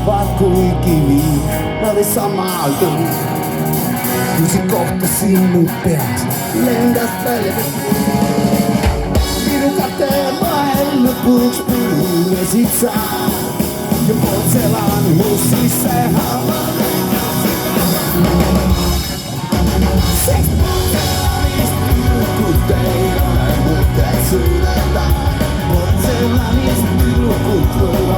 loisevat kui kivi. Nad ei samaldu, kui sind kohtasin mu peas, lendas välja minu käte vahel lõpuks põlesid sa ja portselani mu sisse haavad. Sest portselanist tüdrukut ei ole mõtet suleda, portselanist tüdrukut või